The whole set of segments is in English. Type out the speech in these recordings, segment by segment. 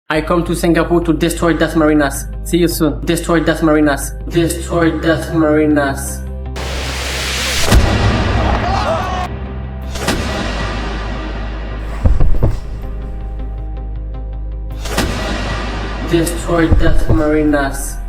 I come to Singapore to destroy Das Marinas. See you soon. Destroy Das Marinas. Destroy Das Marinas. Destroy Das Marinas.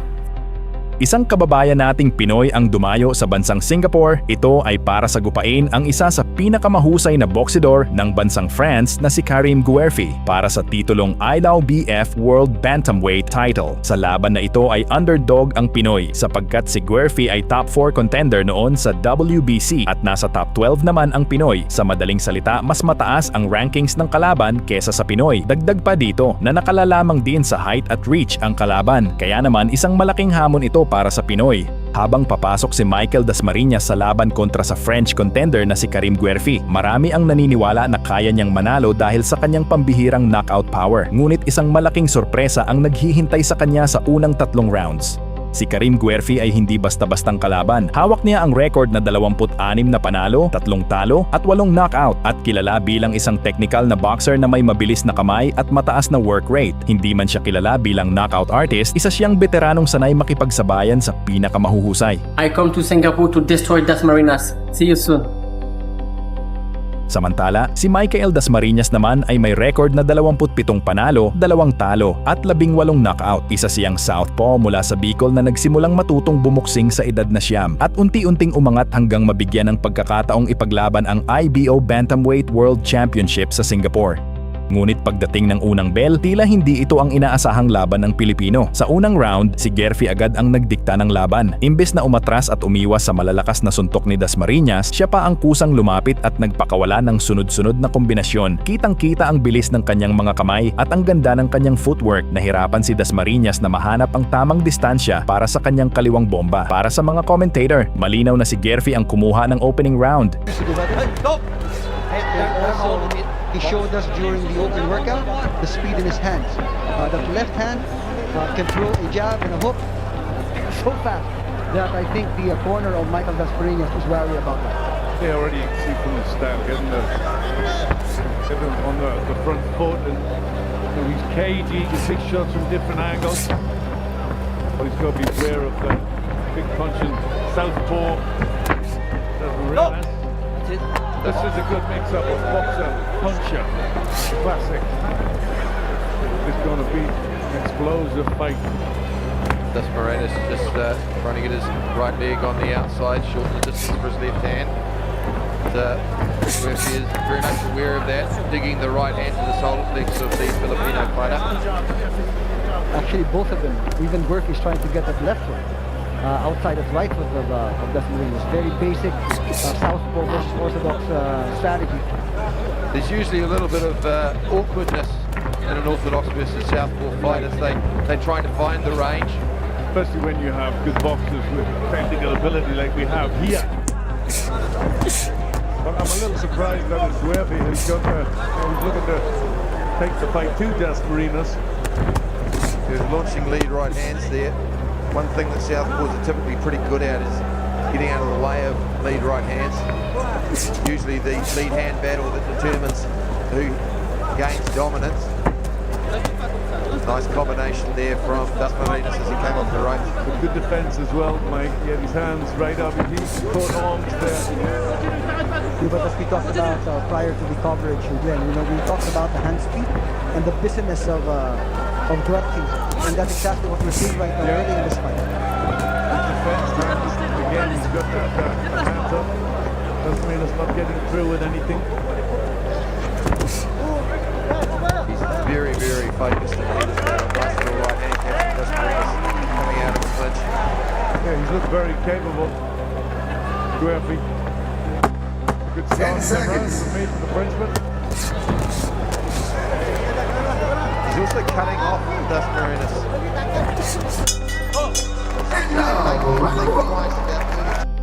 Isang kababayan nating Pinoy ang dumayo sa bansang Singapore. Ito ay para sagupain ang isa sa pinakamahusay na boksidor ng bansang France na si Karim Guerfi para sa titulong IWBF World Bantamweight title. Sa laban na ito ay underdog ang Pinoy sapagkat si Guerfi ay top 4 contender noon sa WBC at nasa top 12 naman ang Pinoy. Sa madaling salita, mas mataas ang rankings ng kalaban kesa sa Pinoy. Dagdag pa dito na nakalalamang din sa height at reach ang kalaban. Kaya naman isang malaking hamon ito para sa Pinoy. Habang papasok si Michael Dasmariñas sa laban kontra sa French contender na si Karim Guerfi, marami ang naniniwala na kaya niyang manalo dahil sa kanyang pambihirang knockout power. Ngunit isang malaking sorpresa ang naghihintay sa kanya sa unang 3 rounds. Si Karim Guerfi ay hindi basta-bastang kalaban. Hawak niya ang record na 26 na panalo, 3 talo at 8 knockout at kilala bilang isang technical na boxer na may mabilis na kamay at mataas na work rate. Hindi man siya kilala bilang knockout artist, isa siyang veteranong sanay makipagsabayan sa pinakamahuhusay. I come to Singapore to destroy Das Marinas. See you soon. Samantala, si Michael Dasmariñas naman ay may record na 27 panalo, 2 talo at 18 knockout. Isa siyang southpaw mula sa Bicol na nagsimulang matutong bumuksing sa edad na siyam at unti-unting umangat hanggang mabigyan ng pagkakataong ipaglaban ang IBO Bantamweight World Championship sa Singapore. Ngunit pagdating ng unang bell, tila hindi ito ang inaasahang laban ng Pilipino. Sa unang round, si Guerfi agad ang nagdikta ng laban. Imbes na umatras at umiwas sa malalakas na suntok ni Dasmariñas, siya pa ang kusang lumapit at nagpakawala ng sunod-sunod na kombinasyon. Kitang-kita ang bilis ng kanyang mga kamay at ang ganda ng kanyang footwork. Nahirapan si Dasmariñas na mahanap ang tamang distansya para sa kanyang kaliwang bomba. Para sa mga commentator, malinaw na si Guerfi ang kumuha ng opening round. He showed us during the open workout the speed in his hands. That left hand can throw a jab and a hook so fast that I think the corner of Michael Dasmariñas is wary about that. Yeah, already you can see from the start, getting on the front foot, and he's cagey, he can take shots from different angles. But he's got to be aware of the big punching southpaw. Doesn't realize. This is a good mix-up of boxer, puncher, classic. It's going to be an explosive fight. Dasmariñas just trying to get his right leg on the outside, shorten the distance for his left hand. Guerfi is very much aware of that, digging the right hand to the solid legs of the Filipino fighter. Actually, both of them, even Guerfi is trying to get that left foot outside of right foot of Dasmariñas. Very basic southpaw versus orthodox strategy. There's usually a little bit of awkwardness in an orthodox versus southpaw fight as they're trying to find the range. Especially when you have good boxers with technical ability like we have here. But I'm a little surprised that it's Guerfi who's got he's looking to take the fight to Dasmariñas. He's launching lead right hands there. One thing that southpaws are typically pretty good at is getting out of the way of lead right hands. Usually the lead hand battle that determines who gains dominance. Nice combination there from Dasmariñas as he came off the right. But good defense as well, Mike. He had his hands right up. He's caught arms there. But as we talked about prior to the coverage, Glenn, we talked about the hand speed and the business of Guerfi, and that's exactly what we're seeing right now early in this fight. Good defense, again, he's got that hands up. Dasmariñas not getting through with anything. He's very, very focused in this nice little right hand catch. Dasmariñas coming out of the clinch. Yeah, he's looked very capable. Guerfi. Good start to the round for me for the Frenchman. He's also cutting off Dasmariñas.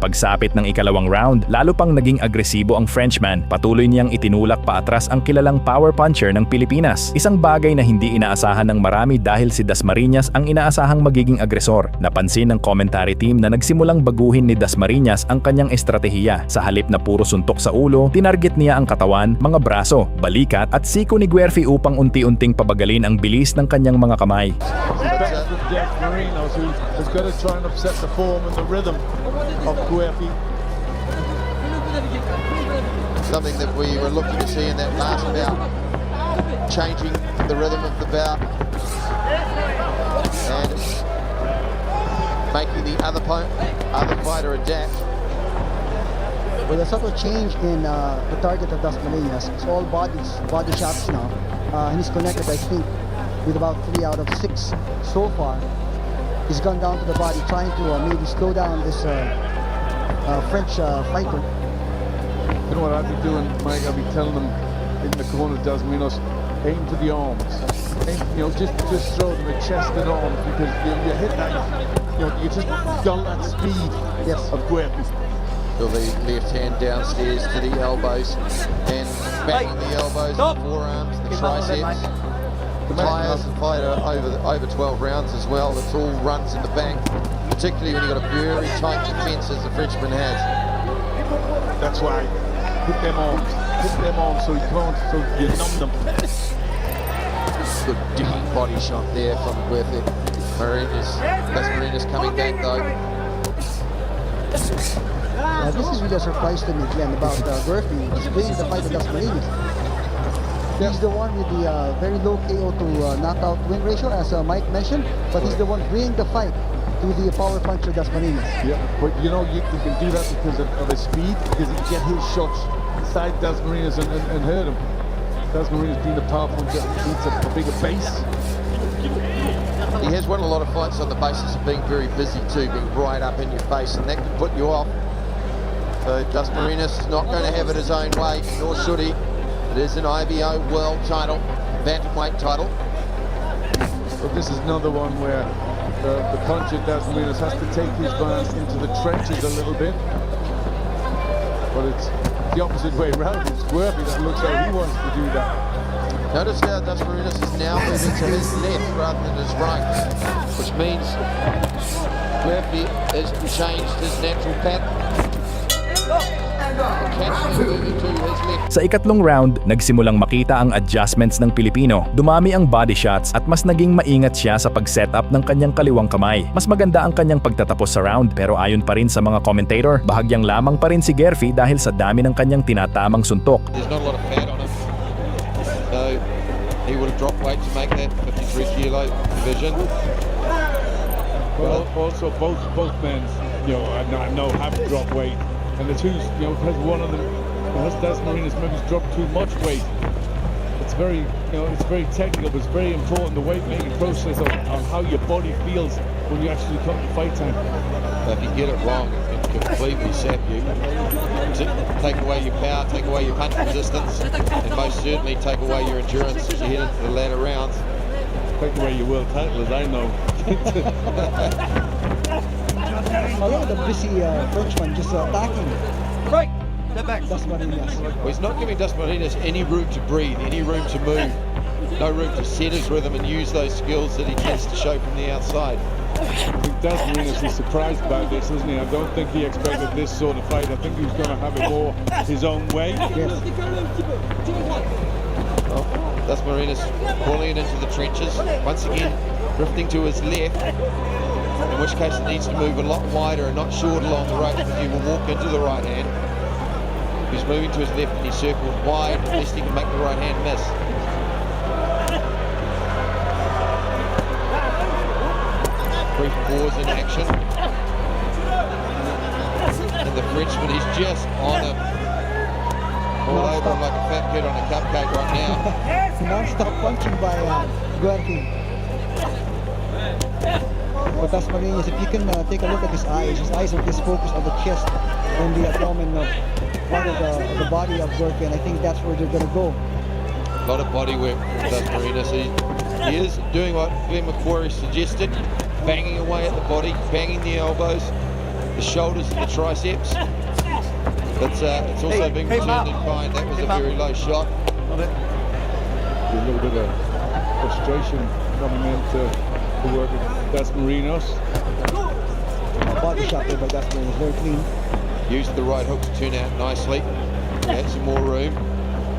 Sa pagsapit ng ikalawang round, lalo pang naging agresibo ang Frenchman. Patuloy niyang itinulak paatras ang kilalang power puncher ng Pilipinas. Isang bagay na hindi inaasahan ng marami dahil si Dasmariñas ang inaasahang magiging agresor. Napansin ng commentary team na nagsimulang baguhin ni Dasmariñas ang kanyang estratehiya. Sa halip na puro suntok sa ulo, tinarget niya ang katawan, mga braso, balikat at siko ni Guerfi upang unti-unting pabagalin ang bilis ng kanyang mga kamay. Best of Dasmariñas, who has got to try and upset the form and the rhythm of Guerfi. Something that we were looking to see in that last bout, changing the rhythm of the bout and making the other fighter adapt. With a subtle change in the target of Dasmariñas, it's all body shots now. And he's connected, I think, with about 3 out of 6 so far. He's gone down to the body, trying to maybe slow down this French fighter. You know what I'd be doing, Mike? I'd be telling them in the corner, Dasmariñas, aim for the arms. Aim, just throw them a chest and arms, because you hit that, you just dull that speed of Guerfi. Feel the left hand downstairs to the elbows and banging the elbows, the forearms, the triceps. Tires the fighter over 12 rounds as well. It's all runs in the bank, particularly when you've got a very tight defence as the Frenchman has. That's why hit them arms so you can't, so you numb them. Good digging body shot there from Guerfi. Dasmariñas coming back though. This is really a surprise to me, Glenn, about Guerfi. He's bringing the fight to Dasmariñas. He's the one with the very low KO to knockout win ratio, as Mike mentioned, but he's the one bringing the fight to the power puncher Dasmariñas. Yeah, but you can do that because of his speed, because he can get his shots inside Dasmariñas and hurt him. Dasmariñas being the power puncher needs a bigger base. He has won a lot of fights on the basis of being very busy too, being right up in your face, and that can put you off. So Dasmariñas is not going to have it his own way, nor should he. It is an IBO world title, bantamweight title. But this is another one where the puncher Dasmariñas has to take his man into the trenches a little bit. But it's the opposite way around. It's Guerfi that looks like he wants to do that. Notice how Dasmariñas is now moving to his left rather than his right, which means Guerfi has changed his natural pattern. Sa ikatlong round, nagsimulang makita ang adjustments ng Pilipino. Dumami ang body shots at mas naging maingat siya sa pag-setup ng kanyang kaliwang kamay. Mas maganda ang kanyang pagtatapos sa round, pero ayon pa rin sa mga commentator, bahagyang lamang pa rin si Guerfi dahil sa dami ng kanyang tinatamang suntok. There's not a lot of fat on him, so he would have dropped weight to make that 53 kilo division. Well, also both men, I know have dropped weight. And the two, because one of them, Dasmariñas maybe dropped too much weight. It's very, it's very technical, but it's very important, the weight-making process on how your body feels when you actually come to fight time. If you get it wrong, it can completely sap you. Take away your power, take away your punch resistance, and most certainly take away your endurance as you head into the latter rounds. Take away your world title, as I know. Look at the busy Frenchman just attacking. Right, step back. Dasmariñas. Well, he's not giving Dasmariñas any room to breathe, any room to move, no room to set his rhythm and use those skills that he tends to show from the outside. I think Dasmariñas is surprised by this, isn't he? I don't think he expected this sort of fight. I think he was going to have it more his own way. Yes. Well, Dasmariñas pulling it into the trenches, once again drifting to his left, in which case it needs to move a lot wider and not short along the right, because he will walk into the right hand. He's moving to his left and he's circled wide, lest he can make the right hand miss. Brief pause in action. And the Frenchman, he's just on him. All over him like a fat kid on a cupcake right now. Non-stop punching by Guerfi. But Dasmariñas, if you can take a look at his eyes are just focused on the chest and the abdomen of part of the body of Guerfi, and I think that's where they're going to go. A lot of body work from Dasmariñas. He is doing what Glenn McQuarrie suggested, banging away at the body, banging the elbows, the shoulders and the triceps. But it's also been returned in kind. That was a very low shot. A little bit of frustration coming into the work of Das Marinos. Body shot there by Dasman was very clean. Used the right hook to turn out nicely. Had some more room.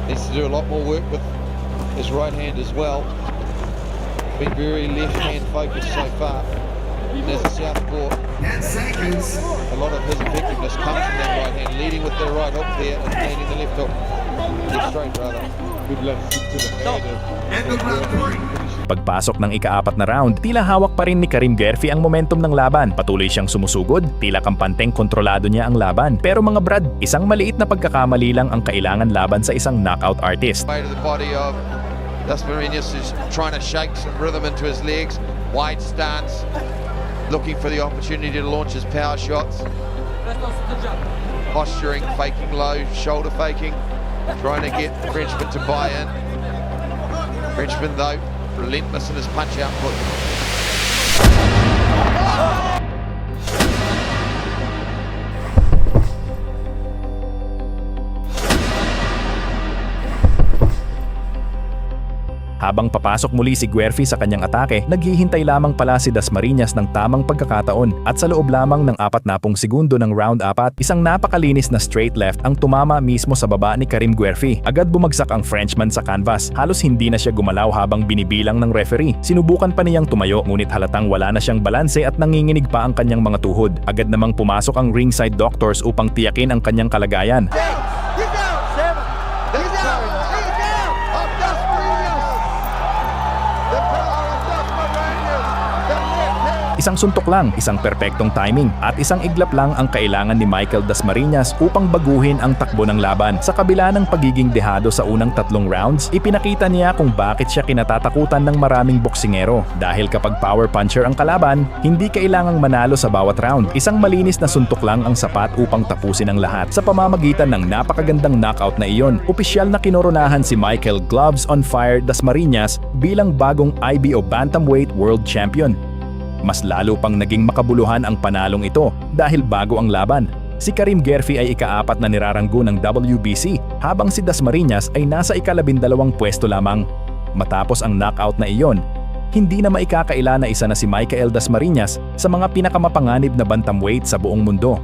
Needs to do a lot more work with his right hand as well. Been very left hand focused so far. And as a southpaw, a lot of his effectiveness comes from that right hand, leading with the right hook there and landing the left hook. Left straight rather. Good left to the head of Pagpasok ng ika-4 na round, tila hawak pa rin ni Karim Guerfi ang momentum ng laban. Patuloy siyang sumusugod, tila kampanteng kontrolado niya ang laban. Pero mga brad, isang maliit na pagkakamali lang ang kailangan laban sa isang knockout artist. Way to the body of Das Marinos, is trying to shake some rhythm into his legs. Wide stance, looking for the opportunity to launch his power shots. Posturing, faking low, shoulder faking, trying to get the Frenchman to buy in. Frenchman though, relentless in his punch output. Habang papasok muli si Guerfi sa kanyang atake, naghihintay lamang pala si Dasmariñas ng tamang pagkakataon at sa loob lamang ng 40 segundo ng round 4, isang napakalinis na straight left ang tumama mismo sa baba ni Karim Guerfi. Agad bumagsak ang Frenchman sa canvas. Halos hindi na siya gumalaw habang binibilang ng referee. Sinubukan pa niyang tumayo ngunit halatang wala na siyang balanse at nanginginig pa ang kanyang mga tuhod. Agad namang pumasok ang ringside doctors upang tiyakin ang kanyang kalagayan. Isang suntok lang, isang perpektong timing, at isang iglap lang ang kailangan ni Michael Dasmariñas upang baguhin ang takbo ng laban. Sa kabila ng pagiging dehado sa unang 3 rounds, ipinakita niya kung bakit siya kinatatakutan ng maraming boksingero. Dahil kapag power puncher ang kalaban, hindi kailangang manalo sa bawat round. Isang malinis na suntok lang ang sapat upang tapusin ang lahat. Sa pamamagitan ng napakagandang knockout na iyon, opisyal na kinoronahan si Michael "Gloves on Fire" Dasmariñas bilang bagong IBO Bantamweight World Champion. Mas lalo pang naging makabuluhan ang panalong ito dahil bago ang laban. Si Karim Guerfi ay ika-4 na niraranggo ng WBC habang si Dasmariñas ay nasa ika-12 pwesto lamang. Matapos ang knockout na iyon, hindi na maikakaila na isa na si Michael Dasmariñas sa mga pinakamapanganib na bantamweight sa buong mundo.